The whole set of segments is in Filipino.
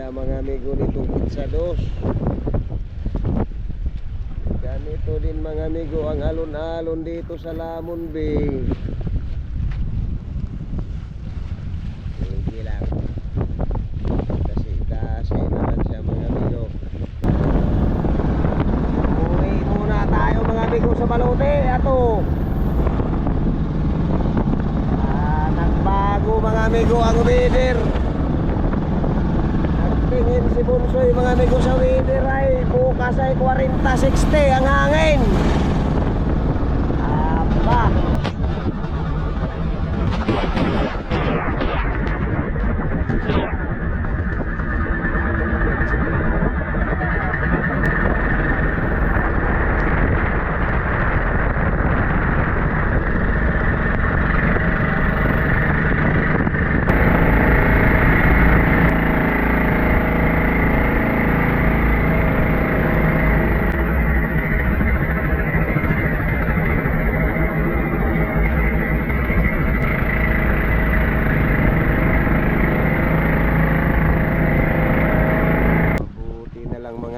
siya mga amigo nitong Pizza Dos. Ganito din mga amigo ang alon-alon dito sa Lamon Bay. Sige lang, kasi naman siya mga amigo. Uwi muna tayo mga amigo sa Balute. Ato nagbago mga amigo ang weather. Tingin si Bunsoy mga amigo sa weather ay bukas ay 40-60 ang hangin. Aba,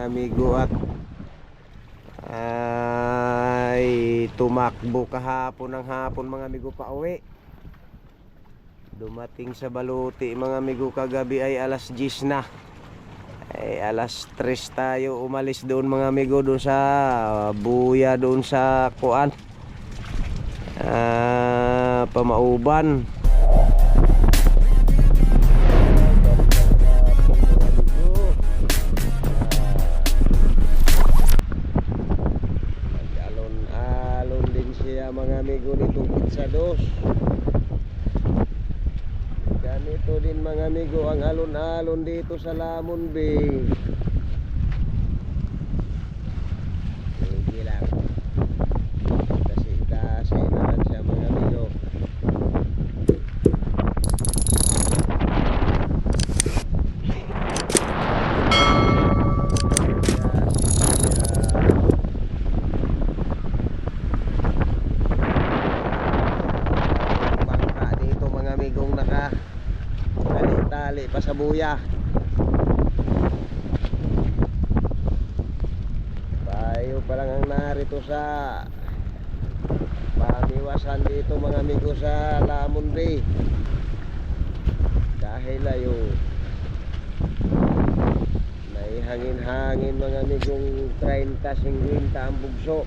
amigo at ay tumakbo kahapon ng hapon mga amigo pa uwi. Dumating sa Balute mga amigo kagabi ay alas 10 na. Ay alas 3 tayo umalis doon mga amigo doon sa Buya doon sa Kuan Pamauban. Mga amigo nitong Pizza Dos. Ganito din mga amigo ang alon-alon dito sa Lamon Bay. Sige lang, kasi naman siya mga amigo. Tali pa sa buya. Tayo pa lang ang narito sa pamiwasan dito mga amigo sa Lamon Bay. Dahil layo may hangin-hangin mga amigong 30-50 ang bugso.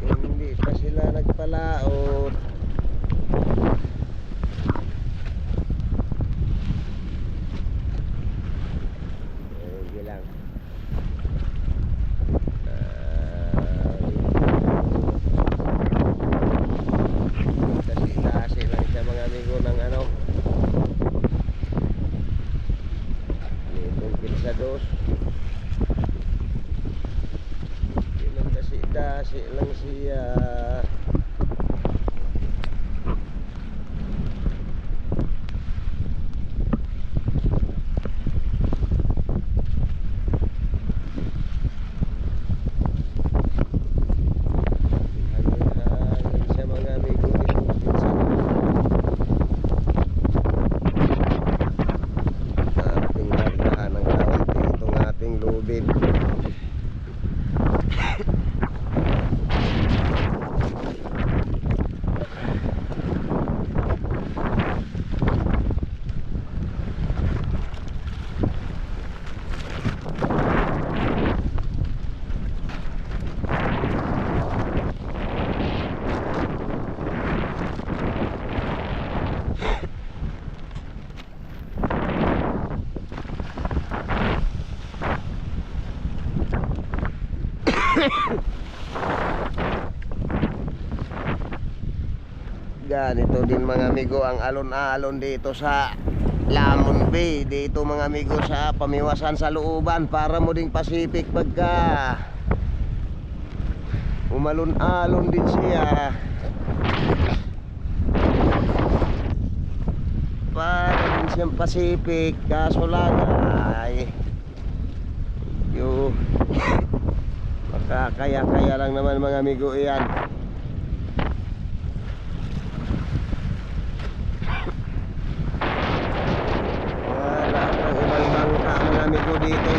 Hindi pa sila nagpalaot. Sige lang, kasi lang siya mga amigo ng ano itong Pizza Dos. Dasi lang siya. Hangin-hangin siya mga amigo nitong Pizza Dos. Ating martahan ng kaunti itong ating lubid. Ganito din mga amigo ang alon-alon dito sa Lamon Bay. Dito mga amigo sa pamiwasan sa looban para mo ding Pacific pagka umalon-alon din siya. Para din siyang Pacific, kaso lang ay makakaya-kaya lang naman mga amigo iyan. amigo dito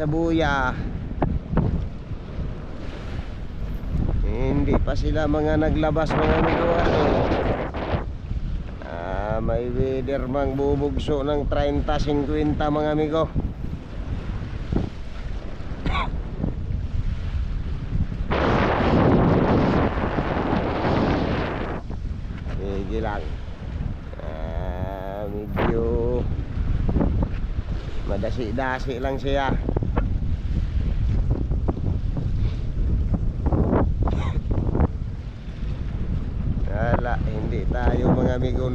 sa buya. Hindi pa sila mga naglabas mga amigo. May weather mang bubugso ng 30-50 mga amigo. Sige lang. Medyo madasi-dasi lang siya. Wala, hindi tayo mga amigo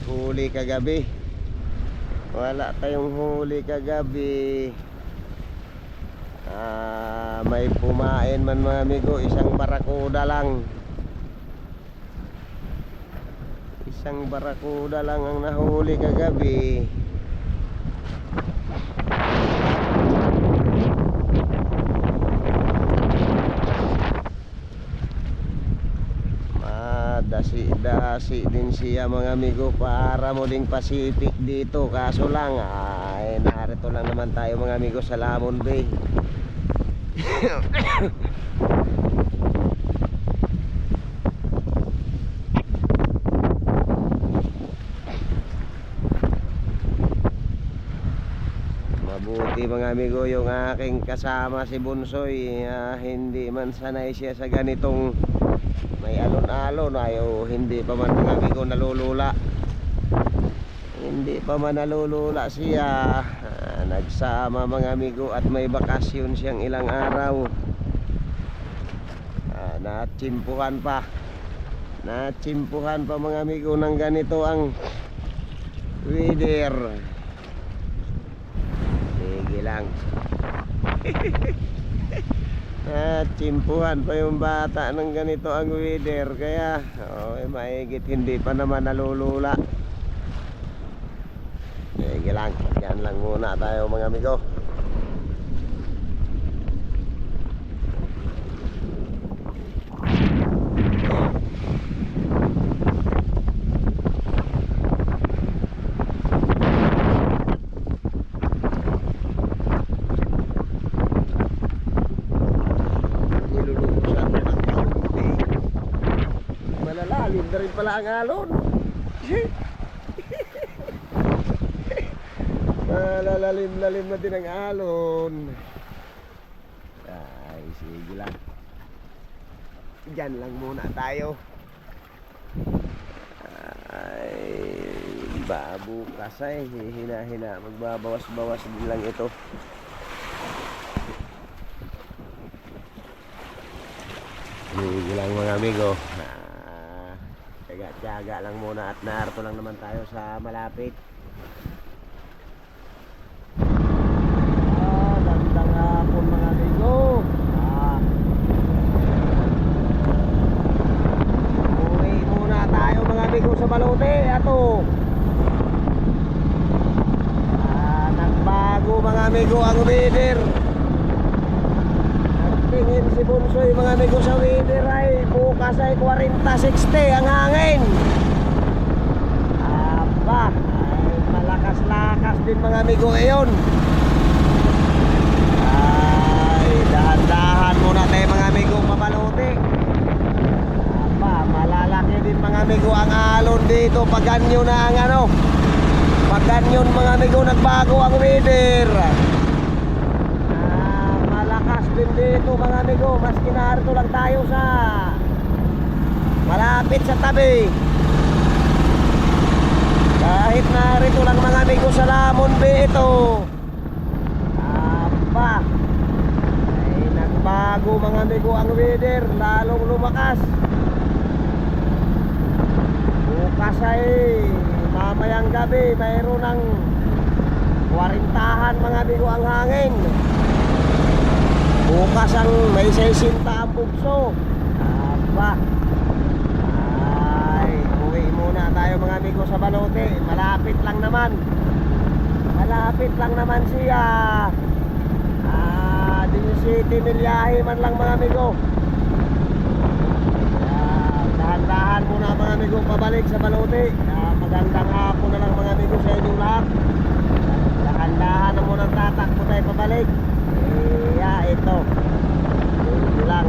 huli kagabi. Wala tayong huli kagabi. May pumain man mga amigo, isang barakuda lang. Isang barakuda lang ang nahuli kagabi. Dasi-dasi din siya mga amigo para mo ding Pacific dito. Kaso lang narito lang naman tayo mga amigo sa Lamon Bay. Mabuti mga amigo yung aking kasama si Bunsoy, hindi man sanay siya sa ganitong may alon-alon. Hindi pa man mga amigo nalulula. Hindi pa man nalulula siya. Nagsama mga amigo at may bakasyon siyang ilang araw. Natsimpuhan pa mga amigo ng ganito ang weather. Sige lang. Natsimpuhan pa yung bata ng ganito ang weather. Kaya maigit hindi pa naman nalulula. Sige lang, yan lang muna tayo mga amigo. Malalalim na rin pala ang alon. Malalalim-lalim na din ang alon. Ay, sige lang. Diyan lang muna tayo. Ay, babukas ay hina-hina. Magbabawas-bawas din lang ito. Sige lang mga amigo. Tiyaga lang muna at narito lang naman tayo sa malapit. Gandang hapon mga amigo. Uwi muna tayo mga amigo sa Balute. Ato nagbago mga amigo ang weather. Tingin si Bunsoy mga amigo sa weather ay bukas ay 40-60 ang hangin. Ay malakas-lakas din mga amigo ngayon. Ay dahan-dahan muna tayo mga amigo pabaluti. Malalaki din mga amigo ang alon dito pag ganyo na ang pag ganyan mga amigo nagbago ang weather. Din dito mga amigo, maski narito lang tayo sa malapit sa tabi. Kahit narito lang mga amigo sa Lamon Bay ito, ay nagbago mga amigo ang weather, lalong lumakas. Bukas ay mamayang gabi mayroon ng 40 mga amigo ang hangin. Bukas ang may 60 ang bugso. Ay, uwi muna tayo mga amigo sa Balute. Malapit lang naman. Malapit lang naman siya. 17 milyahe man lang mga amigo. Dahan-dahan muna mga amigo pabalik sa Balute. magandang hapon na lang mga amigo sa inyong lahat. Dahan-dahan na muna tatakbo tayo pabalik. Ito. Ito lang.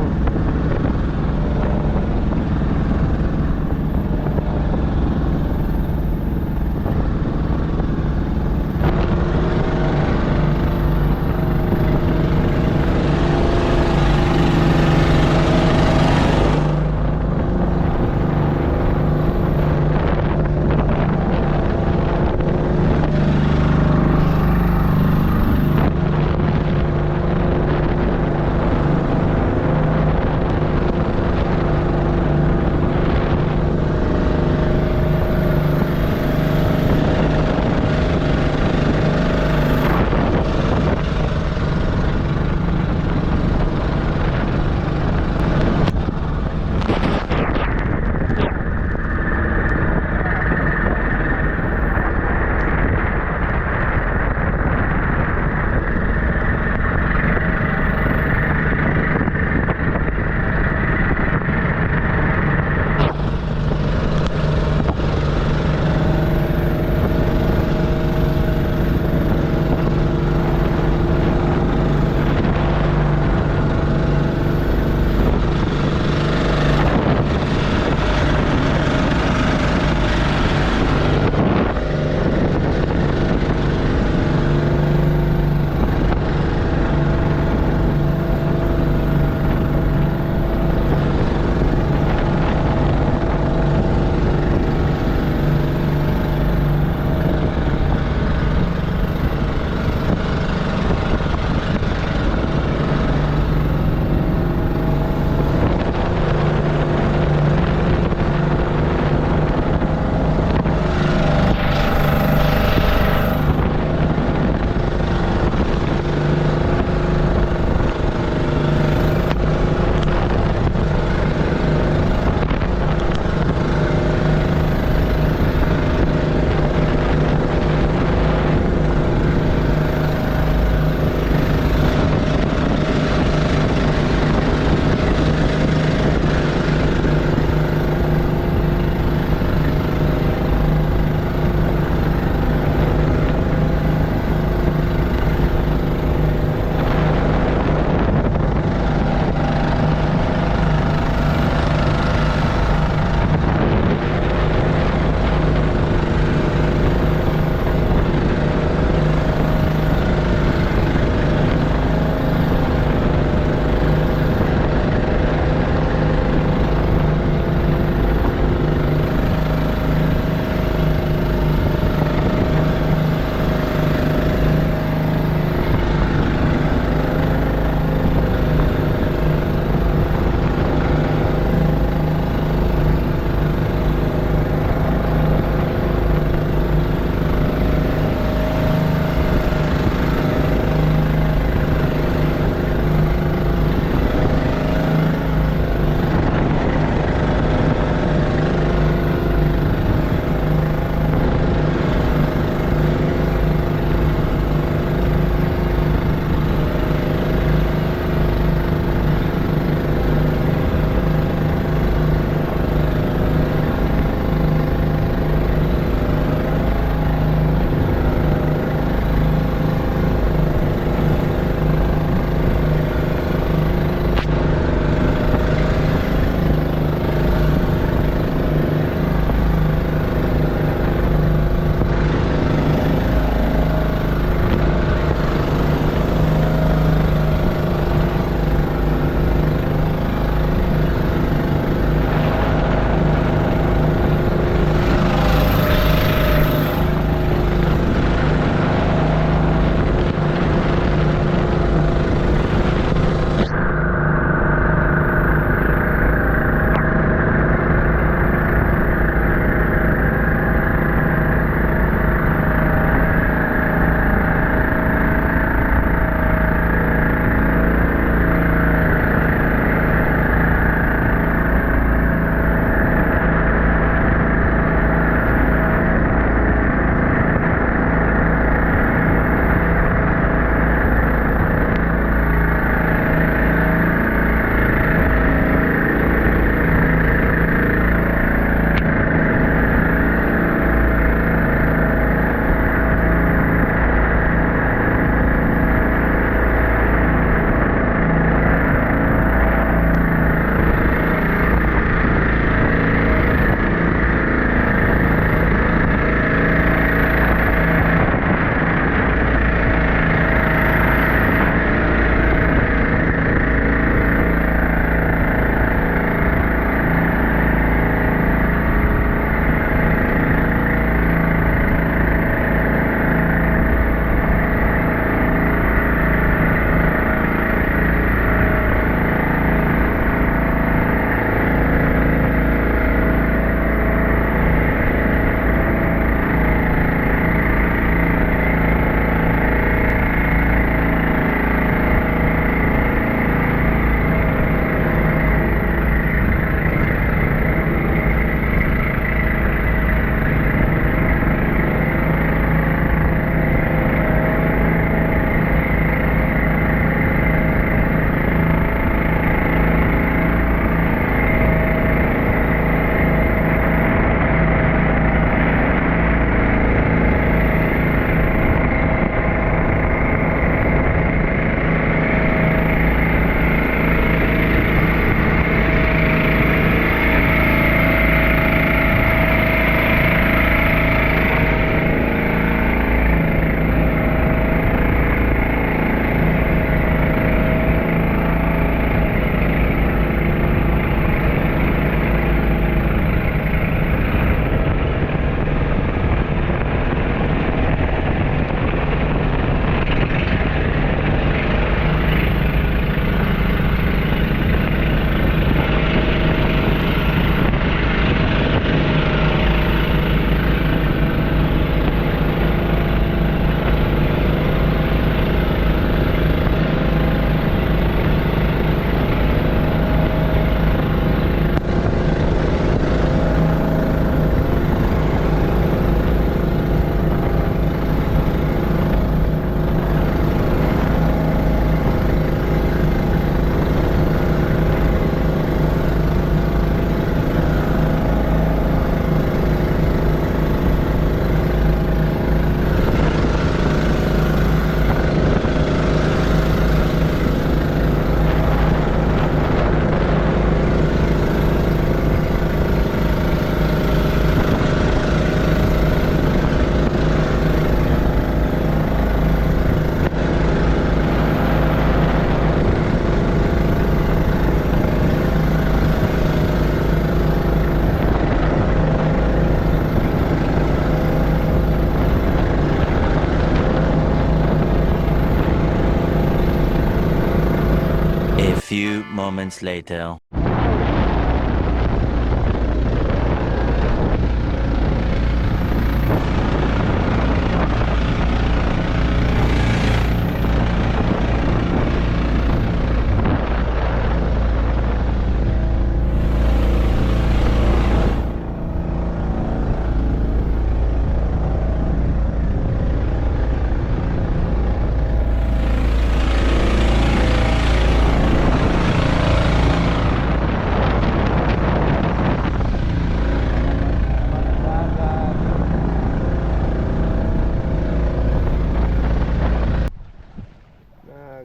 few moments later.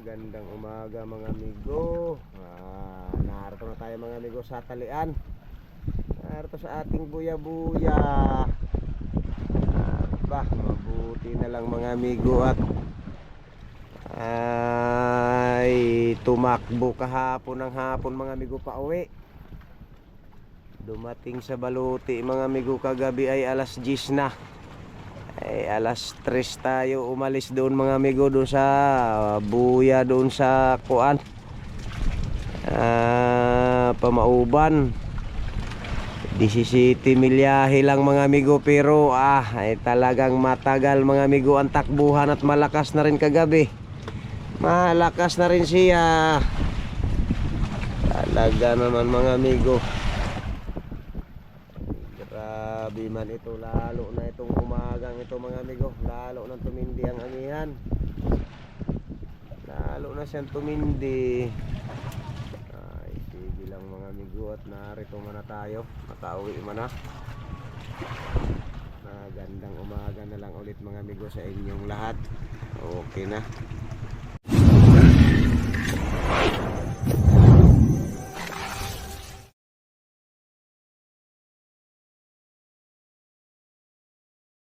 Gandang umaga mga amigo. Narito na tayo mga amigo sa talian. Narito sa ating buya-buya. Mabuti na lang mga amigo at ay tumakbo kahapon ng hapon mga amigo pa uwi. Dumating sa Baluti mga amigo kagabi ay alas 10 na. Ay alas 3 tayo umalis doon mga amigo, doon sa buya, doon sa kuan Pamauban. 17 milyahe lang mga amigo, pero ay talagang matagal mga amigo ang takbuhan at malakas na rin kagabi. Malakas na rin siya. Talaga naman mga amigo. Grabe man ito, lalo na itong umagang ito mga amigo, lalo nang tumindi ang amihan. Lalo na siyang tumindi. Ay sige lang mga amigo, at narito man na tayo, makauwi man na. Magandang umaga na lang ulit mga amigo sa inyong lahat. Okay na.